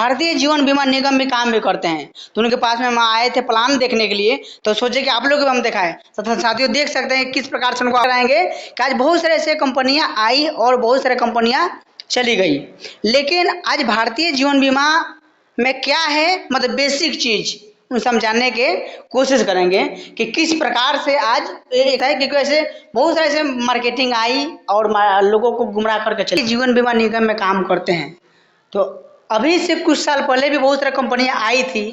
भारतीय जीवन बीमा निगम में काम भी करते हैं। तो उनके पास में हम आए थे प्लान देखने के लिए, तो सोचे कि आप लोग को भी हम दिखाएं। तो साथियों देख सकते हैं किस प्रकार से उनको कराएंगे कि आज बहुत सारे ऐसे कंपनियां आई और बहुत सारे कंपनियां चली गई, लेकिन आज भारतीय जीवन बीमा में क्या है, मतलब बेसिक चीज उनसे हम जानने के कोशिश करेंगे कि किस प्रकार से आज एक है, क्योंकि ऐसे बहुत सारे ऐसे मार्केटिंग आई और लोगों को गुमराह करके चली। जीवन बीमा निगम में काम करते हैं, तो अभी से कुछ साल पहले भी बहुत सारी कंपनियां आई थी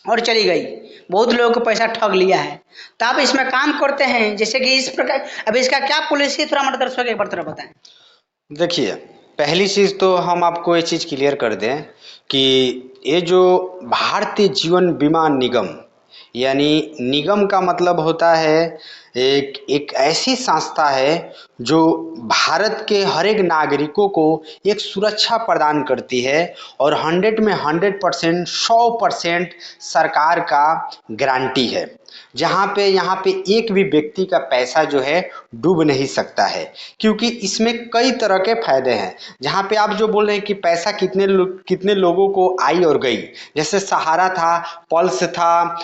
और चली गई, बहुत लोगों को पैसा ठग लिया है। तो आप इसमें काम करते हैं, जैसे कि इस प्रकार, अब इसका क्या पॉलिसी थोड़ा हमारे दर्शकों को एक बार तरह बताएं। देखिए, पहली चीज़ तो हम आपको ये चीज़ क्लियर कर दें कि ये जो भारतीय जीवन बीमा निगम, यानी निगम का मतलब होता है एक ऐसी संस्था है जो भारत के हर एक नागरिकों को एक सुरक्षा प्रदान करती है और 100 में 100%, 100% सरकार का गारंटी है, जहाँ पे यहाँ पे एक भी व्यक्ति का पैसा जो है डूब नहीं सकता है, क्योंकि इसमें कई तरह के फायदे हैं। जहाँ पे आप जो बोल रहे हैं कि पैसा कितने लोगों को आई और गई, जैसे सहारा था, पल्स था,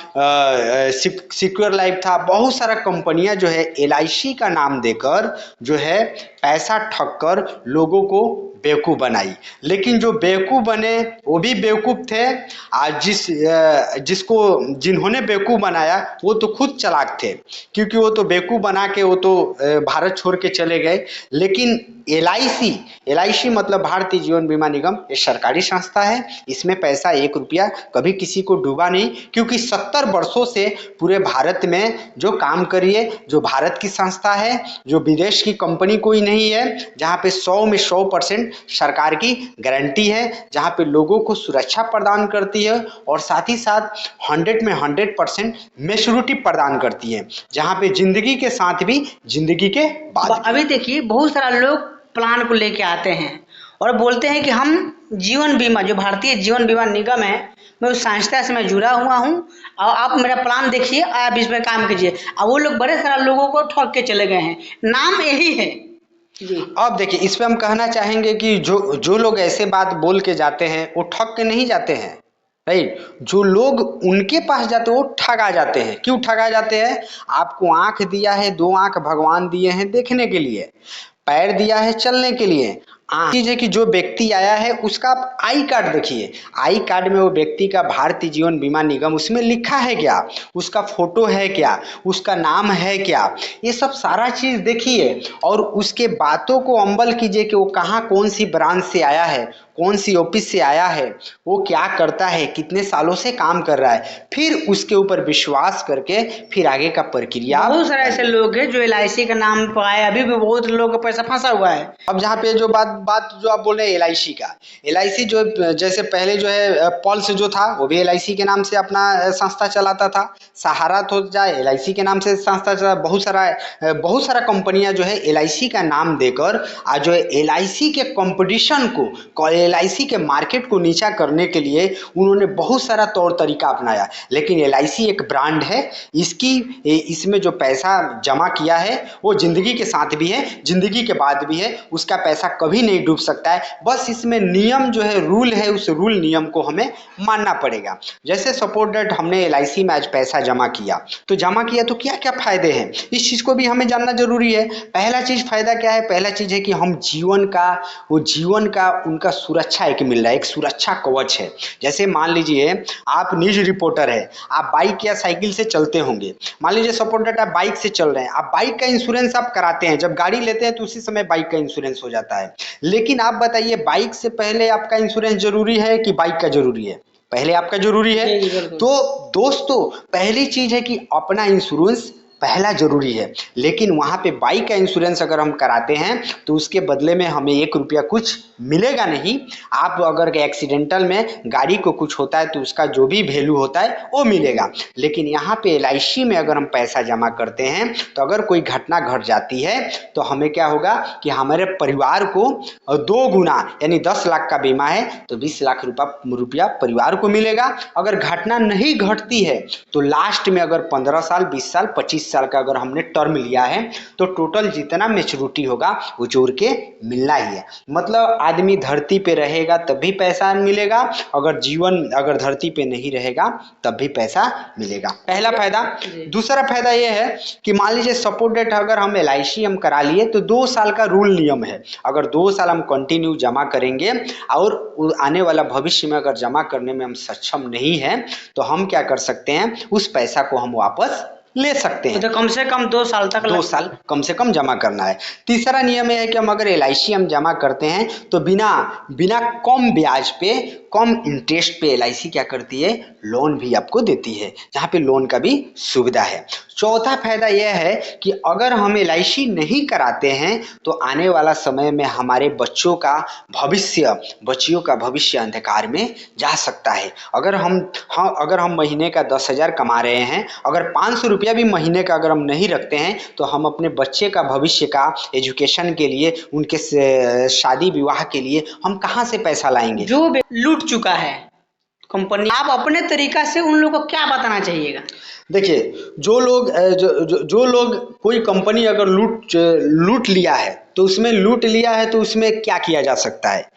सिक्योर लाइफ था, बहुत सारा कंपनियां जो है LIC का नाम देकर जो है पैसा ठग कर लोगों को बेवकूफ़ बनाई। लेकिन जो बेवकूफ़ बने वो भी बेवकूफ़ थे, आज जिन्होंने बेवकूफ़ बनाया वो तो खुद चालाक थे, क्योंकि वो तो बेवकूफ़ बना के वो तो भारत छोड़ के चले गए। लेकिन LIC मतलब भारतीय जीवन बीमा निगम, ये सरकारी संस्था है, इसमें पैसा 1 रुपया कभी किसी को डूबा नहीं, क्योंकि 70 वर्षों से पूरे भारत में जो काम करिए, जो भारत की संस्था है, जो विदेश की कंपनी कोई नहीं है, जहाँ पे 100 में 100% सरकार की गारंटी है, जहाँ पे लोगों को सुरक्षा प्रदान करती है और साथ ही साथ 100 में 100% मैच्योरिटी प्रदान करती है, जहाँ पे जिंदगी के साथ भी जिंदगी के बाद। अभी देखिए बहुत सारा लोग प्लान को लेके आते हैं और बोलते हैं कि हम जीवन बीमा, जो भारतीय जीवन बीमा निगम है, मैं उस संस्था से मैं जुड़ा हुआ हूँ और आप मेरा प्लान देखिए, आप इसमें काम कीजिए। अब वो लोग बड़े सारा लोगों को ठग के चले गए हैं, नाम यही है जी। अब देखिए, इस पे हम कहना चाहेंगे कि जो लोग ऐसे बात बोल के जाते हैं वो ठग के नहीं जाते हैं, राइट। जो लोग उनके पास जाते हैं वो ठगा जाते हैं। क्यों ठगा जाते हैं? आपको आंख दिया है, 2 आंख भगवान दिए हैं देखने के लिए, पैर दिया है चलने के लिए। चीज है कि जो व्यक्ति आया है उसका आप आई कार्ड देखिए, आई कार्ड में वो व्यक्ति का भारतीय जीवन बीमा निगम उसमें लिखा है क्या, उसका फोटो है क्या, उसका नाम है क्या, ये सब सारा चीज देखिए और उसके बातों को अम्बल कीजिए कि वो कहाँ कौन सी ब्रांच से आया है, कौन सी ऑफिस से आया है, वो क्या करता है, कितने सालों से काम कर रहा है, फिर उसके ऊपर विश्वास करके फिर आगे का प्रक्रिया। बहुत सारे ऐसे लोग हैं जो LIC का नाम पर आए, अभी भी बहुत लोगों का पैसा फंसा हुआ है। अब जहाँ पे जो बात जो आप बोल रहे हैं LIC का, LIC जो जैसे पहले जो है पल्स जो था वो भी LIC के नाम से अपना संस्था चलाता था, सहारा तो जाए LIC के नाम से संस्था चला, बहुत सारा कंपनियां जो है LIC का नाम देकर आज जो है LIC के कंपटीशन को, LIC के मार्केट को नीचा करने के लिए उन्होंने बहुत सारा तौर तरीका अपनाया। लेकिन LIC एक ब्रांड है, इसमें जो पैसा जमा किया है वो जिंदगी के साथ भी है, जिंदगी के बाद भी है, उसका पैसा कभी नहीं डूब सकता है। बस इसमें नियम जो है, रूल है, उस रूल नियम को हमें मानना पड़ेगा। जैसे सपोज दैट हमने LIC में आज पैसा जमा किया तो क्या क्या फायदे हैं, इस चीज को भी हमें जानना जरूरी है। पहला चीज फायदा क्या है? पहला चीज है कि हम जीवन का उनका सुरक्षा एक मिल रहा है, एक सुरक्षा कवच है। जैसे मान लीजिए आप न्यूज रिपोर्टर है, आप बाइक या साइकिल से चलते होंगे, मान लीजिए सपोज दैट आप बाइक से चल रहे हैं, आप बाइक का इंश्योरेंस आप कराते हैं, जब गाड़ी लेते हैं तो उसी समय बाइक का इंश्योरेंस हो जाता है। लेकिन आप बताइए, बाइक से पहले आपका इंश्योरेंस जरूरी है कि बाइक का जरूरी है? पहले आपका जरूरी है। तो दोस्तों, पहली चीज है कि अपना इंश्योरेंस पहला जरूरी है। लेकिन वहां पे बाइक का इंश्योरेंस अगर हम कराते हैं तो उसके बदले में हमें 1 रुपया कुछ मिलेगा नहीं। आप अगर एक्सीडेंटल में गाड़ी को कुछ होता है तो उसका जो भी वैल्यू होता है वो मिलेगा। लेकिन यहाँ पे LIC में अगर हम पैसा जमा करते हैं तो अगर कोई घटना घट जाती है तो हमें क्या होगा कि हमारे परिवार को 2 गुना, यानी 10 लाख का बीमा है तो 20 लाख रुपया परिवार को मिलेगा। अगर घटना नहीं घटती है तो लास्ट में अगर 15 साल, 20 साल, 25 साल का अगर हमने टर्म लिया है तो टोटल जितना मेच्योरिटी होगा वो जोड़ के मिलना ही है। मतलब आदमी धरती पे रहेगा तब भी पैसा मिलेगा, अगर धरती पे नहीं रहेगा तब भी पैसा मिलेगा। पहला फायदा। दूसरा फायदा ये है कि मान लीजिए सपोर्ट डेट अगर हम LIC हम करा लिए तो 2 साल का रूल नियम है। अगर 2 साल हम कंटिन्यू जमा करेंगे और आने वाला भविष्य में अगर जमा करने में हम सक्षम नहीं है तो हम क्या कर सकते हैं, उस पैसा को हम वापस ले सकते हैं। तो कम से कम 2 साल तक 2 साल कम से कम जमा करना है। तीसरा नियम यह है कि हम अगर LIC हम जमा करते हैं तो बिना कम ब्याज पे, कम इंटरेस्ट पे LIC क्या करती है, लोन भी आपको देती है, जहाँ पे लोन का भी सुविधा है। चौथा फायदा यह है कि अगर हम LIC नहीं कराते हैं तो आने वाला समय में हमारे बच्चियों का भविष्य अंधकार में जा सकता है। अगर हम महीने का 10,000 कमा रहे हैं, अगर 500 रुपया भी महीने का अगर हम नहीं रखते हैं तो हम अपने बच्चे का भविष्य का एजुकेशन के लिए, उनके शादी विवाह के लिए हम कहाँ से पैसा लाएंगे। जो लूट चुका है कंपनी, आप अपने तरीका से उन लोगों को क्या बताना चाहिएगा? देखिए, जो लोग कोई कंपनी अगर लूट लिया है तो उसमें क्या किया जा सकता है,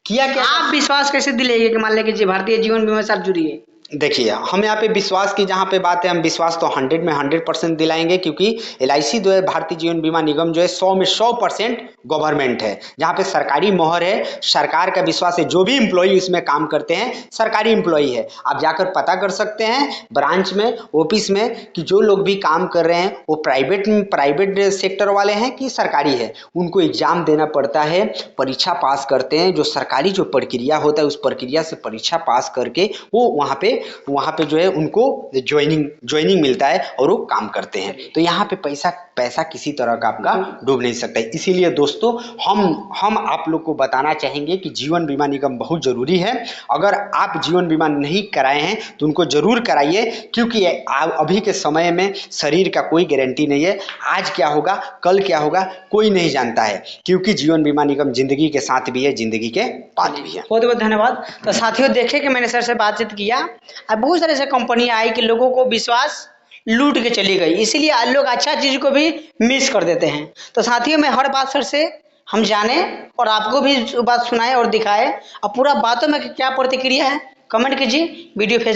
क्या आप विश्वास कैसे दिलाइए कि मान लें कि भारतीय जीवन बीमा साथ जुड़िए? देखिए, हम यहाँ पे विश्वास की जहाँ पे बात है, हम विश्वास तो 100 में 100% दिलाएंगे, क्योंकि LIC जो है, भारतीय जीवन बीमा निगम जो है 100 में 100% गवर्नमेंट है, जहाँ पे सरकारी मोहर है, सरकार का विश्वास है। जो भी एम्प्लॉई इसमें काम करते हैं सरकारी एम्प्लॉई है। आप जाकर पता कर सकते हैं ब्रांच में, ऑफिस में, कि जो लोग भी काम कर रहे हैं वो प्राइवेट सेक्टर वाले हैं कि सरकारी है। उनको एग्जाम देना पड़ता है, परीक्षा पास करते हैं, जो सरकारी जो प्रक्रिया होता है उस प्रक्रिया से परीक्षा पास करके वो वहाँ पे जो है उनको ज्वाइनिंग मिलता है और वो काम करते हैं। तो यहाँ पे पैसा किसी तरह का आपका डूब नहीं सकता है। इसीलिए दोस्तों, हम आप लोग को बताना चाहेंगे कि जीवन बीमा निगम बहुत जरूरी है। अगर आप जीवन बीमा नहीं कराए हैं तो उनको जरूर कराइए, क्योंकि अभी के समय में शरीर का कोई गारंटी नहीं है। आज क्या होगा, कल क्या होगा, कोई नहीं जानता है, क्योंकि जीवन बीमा निगम जिंदगी के साथ भी है, जिंदगी के बाद भी है। बहुत बहुत धन्यवाद। तो साथियों, देखे कि मैंने सर से बातचीत किया, अब बहुत सारे ऐसे कंपनी आई कि लोगों को विश्वास लूट के चली गई, इसीलिए लोग अच्छा चीज को भी मिस कर देते हैं। तो साथियों, मैं हर बात सर से हम जाने और आपको भी बात सुनाए और दिखाए। अब पूरा बातों में क्या प्रतिक्रिया है कमेंट कीजिए। वीडियो